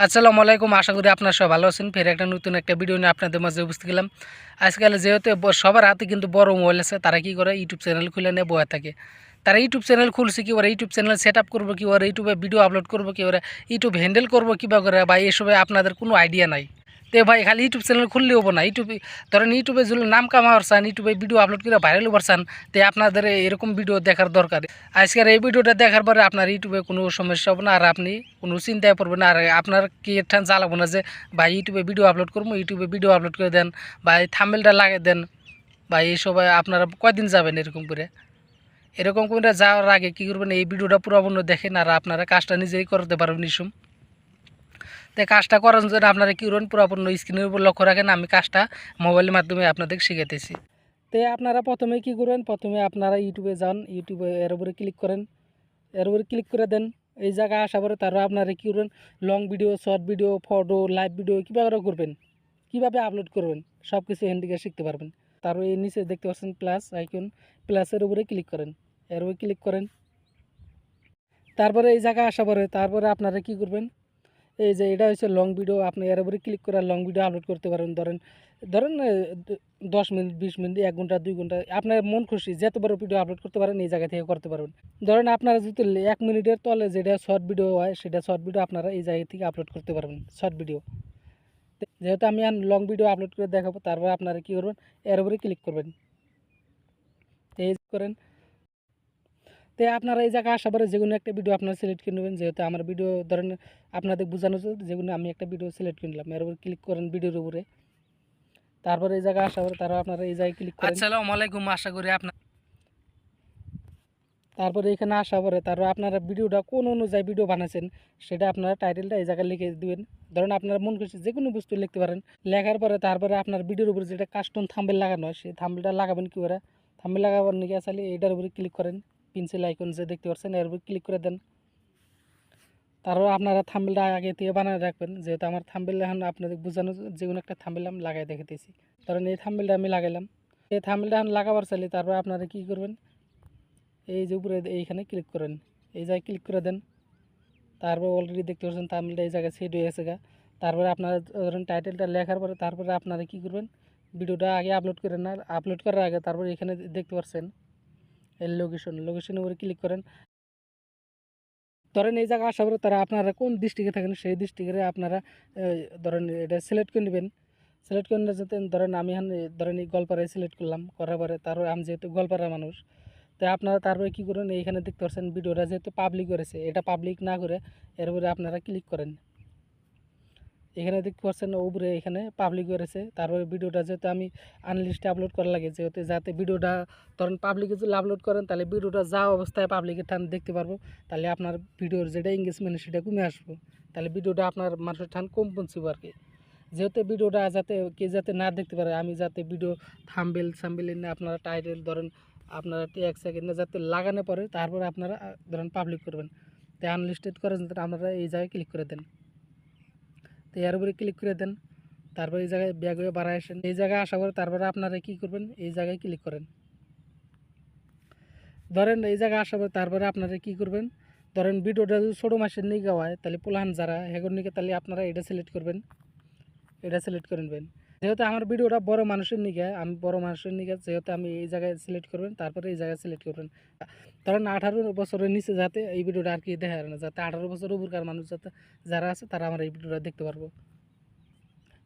আসসালামু আলাইকুম। আশা করি আপনারা সবাই ভালো আছেন। ফের একটা নতুন একটা ভিডিও নিয়ে আপনাদের মাঝে উপস্থিত গেলাম। আজকাল যেহেতু সবার হাতে কিন্তু বড় মোবাইল আছে, তারা কি করে ইউটিউব চ্যানেল খুলে নিয়ে বয়ে থাকে। তারা ইউটিউব চ্যানেল খুলছে কি করে, ইউটিউব চ্যানেল সেট আপ করবো কী করে, ইউটিউবে ভিডিও আপলোড করবো কী করে, ইউটিউব হ্যান্ডেল করবো কীভাবে করে, বা এসবে আপনাদের কোনো আইডিয়া নাই। তো ভাই খালি ইউটিউব চ্যানেল খুললে হবো না। ইউটিউবে ধরেন ইউটিউবে যদি নাম কামাবার চান, ইউটিউবে ভিডিও আপলোড করে ভাইরাল হবার চান, তো আপনাদের এরকম ভিডিও দেখার দরকার। আজকের এই ভিডিওটা দেখার পরে আপনার ইউটিউবে কোনো সমস্যা হবে না, আর আপনি কোনো চিন্তায় পড়বেন না, আর আপনার কি ঠান জ্বালাবো না যে ভাই ইউটিউবে ভিডিও আপলোড করবো, ইউটিউবে ভিডিও আপলোড করে দেন বা এই থাম্বনেলটা লাগিয়ে দেন, বা এই সবাই আপনারা কয়দিন যাবেন এরকম করে যাওয়ার আগে কী করবেন, এই ভিডিওটা পুরোপূর্ণ দেখেন, আর আপনারা কাজটা নিজেই করতে পারবেন নিশুম। তো কাজটা করার জন্য আপনারা কী করবেন, পুরোপূর্ণ স্ক্রিনের উপর লক্ষ্য রাখেন। আমি কাজটা মোবাইলের মাধ্যমে আপনাদের শিখাতেছি। তো আপনারা প্রথমে কী করবেন, প্রথমে আপনারা ইউটিউবে যান, ইউটিউবে এর উপরে ক্লিক করেন, এর উপরে ক্লিক করে দেন। এই জায়গায় আসা পরে তারা আপনারা কী করবেন, long video, short video, photo, live video কীভাবে করবেন, কীভাবে আপলোড করবেন, সব কিছু এখান থেকে শিখতে পারবেন। তারপর এই নিচে দেখতে পাচ্ছেন প্লাস আইকন, প্লাসের উপরে ক্লিক করেন, এর উপরে ক্লিক করেন। তারপরে এই জায়গায় আসা পরে তারপরে আপনারা কী করবেন, এই যে এটা হচ্ছে লং ভিডিও, আপনি এর উপরে ক্লিক করে লং ভিডিও আপলোড করতে পারেন। ধরেন ধরেন 10 মিনিট, 20 মিনিট, 1 ঘন্টা, 2 ঘন্টা, আপনার মন খুশি যত বড় ভিডিও আপলোড করতে পারেন এই জায়গা থেকে করতে পারবেন। ধরেন আপনারা যদি 1 মিনিটের তলে যেটা শর্ট ভিডিও হয়, সেটা শর্ট ভিডিও আপনারা এই জায়গা থেকে আপলোড করতে পারবেন শর্ট ভিডিও। যেহেতু আমি লং ভিডিও আপলোড করে দেখাবো, তারপরে আপনারা কী করবেন, এর উপরে ক্লিক করবেন, এই করেন। তো আপনারা এই জায়গায় আসার পরে যে কোনো একটা ভিডিও আপনারা সিলেক্ট করে নেবেন। যেহেতু আমার ভিডিও ধরেন আপনাদের বোঝানো হচ্ছে, যে কোনো আমি একটা ভিডিও সিলেক্ট করে নিলাম, এর উপরে ক্লিক করেন ভিডিওর উপরে। তারপরে এই জায়গায় আসার পরে তারা আপনারা এই জায়গায় ক্লিক করেন। আসসালামু আলাইকুম, আশা করি আপনার। তারপরে এখানে আসার পরে তারপর আপনারা ভিডিওটা কোন অনুযায়ী ভিডিও বানাচ্ছেন সেটা আপনারা টাইটেলটা এই জায়গায় লিখে দিবেন। ধরেন আপনার মন খুশি যে কোনো বস্তু লিখতে পারেন। লেখার পরে তারপরে আপনার ভিডিওর উপরে যেটা কাস্টম থাম্বনেল লাগানো হয়, সেই থাম্বনেলটা লাগাবেন কী করে। থাম্বনেল লাগাবার নিয়ে আসলে এটার উপরে ক্লিক করেন, পেন্সিল আইকন যে দেখতে পাচ্ছেন এর উপরে ক্লিক করে দেন। তারপর আপনারা থাম্বনেলটা আগে থেকে বানিয়ে রাখবেন। যেহেতু আমার থাম্বনেল এখন আপনাদের বোঝানো, যে কোনো একটা থাম্বনেল আমি লাগাই দেখাতেছি। ধরেন এই থাম্বনেলটা আমি লাগাইলাম। এই থাম্বনেলটা এখন লাগাবার চাইলে তারপর আপনারা কী করবেন, এই যে উপরে এইখানে ক্লিক করেন, এই জায়গায় ক্লিক করে দেন। তারপর অলরেডি দেখতে পাচ্ছেন থাম্বনেলটা এই জায়গায় সেট হয়ে গেছে গা। তারপরে আপনারা ধরেন টাইটেলটা লেখার পরে তারপরে আপনারা কী করবেন, ভিডিওটা আগে আপলোড করেন। না, আপলোড করার আগে তারপরে এখানে দেখতে পাচ্ছেন এই লোকেশনের উপরে ক্লিক করেন। ধরেন এই জায়গায় আসার পরে তারা আপনারা কোন ডিস্ট্রিক্টে থাকেন সেই ডিস্ট্রিক্টে আপনারা ধরেন এটা সিলেক্ট করে নেবেন। সিলেক্ট করে নিয়ে যেতেন, ধরেন আমি এখন ধরেন এই গোয়ালপাড়ায় সিলেক্ট করলাম, করার পরে তারপরে আমি যেহেতু গোয়ালপাড়ার মানুষ, তাই আপনারা তারপরে কী করেন, এইখানে দেখতে পাচ্ছেন ভিডিওটা যেহেতু পাবলিক করেছে, এটা পাবলিক না করে এর উপরে আপনারা ক্লিক করেন। এখানে দেখতে পাচ্ছেন উপরে এখানে পাবলিক করেছে। তারপরে ভিডিওটা যেহেতু আমি আনলিস্টে আপলোড করা লাগে, যেহেতু যাতে ভিডিওটা ধরেন পাবলিকে যদি আপলোড করেন তাহলে ভিডিওটা যা অবস্থায় পাবলিকের ঠান দেখতে পারবো, তাহলে আপনার ভিডিওর যেটা এঙ্গেজমেন্ট সেটা কমে আসবো, তাহলে ভিডিওটা আপনার মানুষের ঠান কম পৌঁছব আর কি। যেহেতু ভিডিওটা যাতে কে যাতে না দেখতে পারে, আমি যাতে ভিডিও থাম্বনেল এনে আপনারা টাইটেল ধরেন আপনারা ট্যাগ সেকেন্ডে যাতে লাগানো পড়ে, তারপরে আপনারা ধরেন পাবলিক করবেন। তাই আনলিস্টেড করেন যাতে আপনারা এই জায়গায় ক্লিক করে দেন। তো এর উপরে ক্লিক করে দেন। তারপর এই জায়গায় ব্যাগ হয়ে বাড়ায় আসেন। এই জায়গায় আসার পরে তারপরে আপনারা কী করবেন, এই জায়গায় ক্লিক করেন। ধরেন এই জায়গায় আসার পরে তারপরে আপনারা কী করবেন, ধরেন ভিডিওটা যদি ছোটো মাসের নিয়ে হয় তাহলে পোলাহান যারা হেগর নিকে, তাহলে আপনারা এটা সিলেক্ট করবেন, এটা সিলেক্ট করে নেবেন। যেহেতু আমার ভিডিওটা বড় মানুষের নিকে, আমি বড় মানুষের নিকে, যেহেতু আমি এই জায়গায় সিলেক্ট করবেন, তারপরে এই জায়গায় সিলেক্ট করবেন। ধরেন 18 বছরের নিচে যাতে এই ভিডিওটা আর কি দেখা যায় না, যাতে 18 বছর উপরকার মানুষ যাতে যারা আছে তারা আমার এই ভিডিওটা দেখতে পারবো।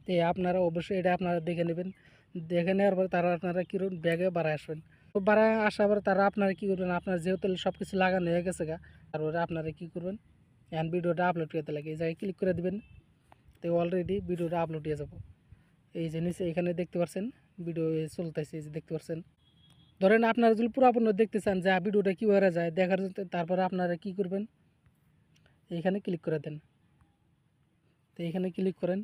তো আপনারা অবশ্যই এটা আপনারা দেখে নেবেন। দেখে নেওয়ার পরে তারা আপনারা কী করবেন, ব্যাগে বাড়ায় আসবেন। তো বাড়ায় আসার পরে তারা আপনারা কী করবেন, আপনার যেহেতু সব কিছু লাগানো হয়ে গেছে গা, তারপরে আপনারা কী করবেন, এখন ভিডিওটা আপলোড করতে লাগে এই জায়গায় ক্লিক করে দেবেন। তো অলরেডি ভিডিওটা আপলোড হয়ে যাব। এই যে নিচে এখানে দেখতে পাচ্ছেন ভিডিও চলতেছে, এই যে দেখতে পাচ্ছেন। ধরেন আপনারা যদি পুরাপূর্ণ দেখতে চান যে ভিডিওটা কীভাবে যায় দেখার জন্য, তারপরে আপনারা কী করবেন, এইখানে ক্লিক করে দেন। তো এইখানে ক্লিক করেন।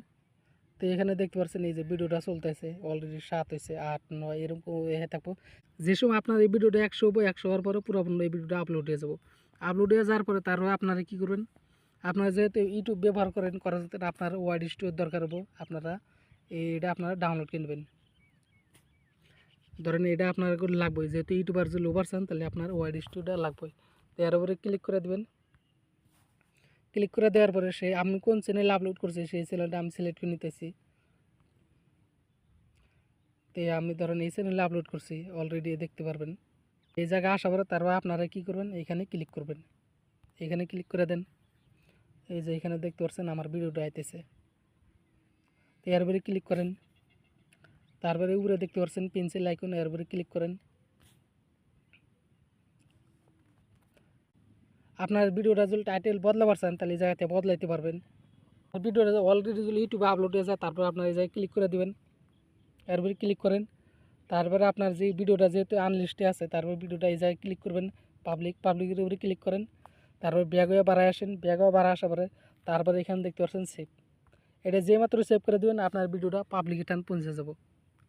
তো এখানে দেখতে পাচ্ছেন এই যে ভিডিওটা চলতেছে, অলরেডি 7 হয়েছে, 8, 9 এরকম হয়ে থাকবো। যে সময় আপনার এই ভিডিওটা 100 হবো, 100 হওয়ার পরে পুরোপুরি এই ভিডিওটা আপলোড হয়ে যাবো। আপলোড হয়ে যাওয়ার পরে তারপরে আপনারা কী করবেন, আপনারা যেহেতু ইউটিউব ব্যবহার করেন, করার জন্য আপনার ওয়াইড স্টোর দরকার হবো, আপনারা এটা আপনারা ডাউনলোড করে নেবেন। ধরেন এটা আপনার লাগবে, যেহেতু ইউটিউবার যদি ওভার চান তাহলে আপনার ওয়াইড স্টোরটা লাগবে। তো এর উপরে ক্লিক করে দেবেন। ক্লিক করে দেওয়ার পরে আমি কোন চ্যানেলে আপলোড করছি সেই চ্যানেলটা আমি সিলেক্ট করে নিতেছি। তো আমি ধরেন এই চ্যানেলে আপলোড করছি, অলরেডি দেখতে পারবেন। এই জায়গায় আসার পরে তারপর আপনারা কী করবেন, এখানে ক্লিক করবেন, এখানে ক্লিক করে দেন। এই যে এখানে দেখতে পাচ্ছেন আমার ভিডিওটা আইতেছে। তো এর উপরে ক্লিক করেন, তারপরে উপরে দেখতে পাচ্ছেন পেন্সিল আইকন, এর উপরে ক্লিক করেন। আপনার ভিডিওটা যদি টাইটেল বদলাবার চান তাহলে এই জায়গাতে বদলাইতে পারবেন। ভিডিওটা অলরেডি যদি ইউটিউবে আপলোড হয়ে যায় তারপর আপনার এই জায়গায় ক্লিক করে দেবেন, এর উপরে ক্লিক করেন। তারপরে আপনার যে ভিডিওটা যেহেতু আনলিস্টে আছে তারপর ভিডিওটা এই জায়গায় ক্লিক করবেন, পাবলিকের উপরে ক্লিক করেন। তারপর ব্যাগ হয়ে বাড়ায় আসেন, ব্যাগ হয়ে বাড়া আসার পরে তারপরে এখানে দেখতে পাচ্ছেন সেভ। এটা যে মাত্র সেভ করে দেবেন আপনার ভিডিওটা পাবলিকে টান পৌঁছে যাব,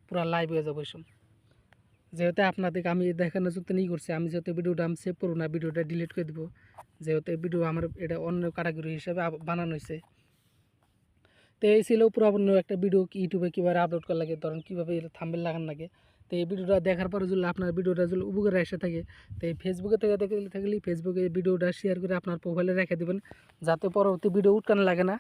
পুরো লাইভ হয়ে যাবো। এই সময় যেহেতু আপনাদেরকে আমি দেখানোর জন্য নিয়ে করছি, আমি যেহেতু ভিডিওটা আমি সেভ করবো না, ভিডিওটা ডিলিট করে দেবো। যেহেতু ভিডিও আমার এটা অন্য ক্যাটাগরি হিসাবে বানানো হয়েছে। তো এই ছিল পুরোপূর্ণ একটা ভিডিও ইউটিউবে কীভাবে আপলোড করা লাগে, ধরেন কীভাবে থাম্বনেল লাগানো লাগে। তো এই ভিডিওটা দেখার পরে যদি আপনার ভিডিওটা যদি উপকারে এসে থাকে, তো এই ফেসবুকে থেকে থাকলে ফেসবুকে ভিডিওটা শেয়ার করে আপনার প্রোফাইলে রেখে দেবেন, যাতে পরবর্তী ভিডিও উৎকানো লাগে না।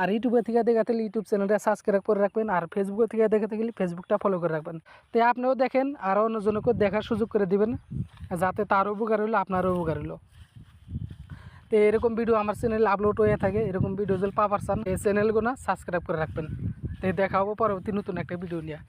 আর ইউটিউবে থেকে দেখা থাকলে ইউটিউব চ্যানেলটা সাবস্ক্রাইব করে রাখবেন, আর ফেসবুকে থেকে দেখে থাকলে ফেসবুকটা ফলো করে রাখবেন। তো আপনিও দেখেন আর অন্যজনকেও দেখার সুযোগ করে দিবেন, যাতে তারও উপকার হলো আপনারও উপকার হলো। তো এরকম ভিডিও আমার চ্যানেলে আপলোড হয়ে থাকে, এরকম ভিডিও যদি পাওয়ার চান এই চ্যানেলগুলো সাবস্ক্রাইব করে রাখবেন। তো দেখা হবো পরবর্তী নতুন একটা ভিডিও নিয়ে।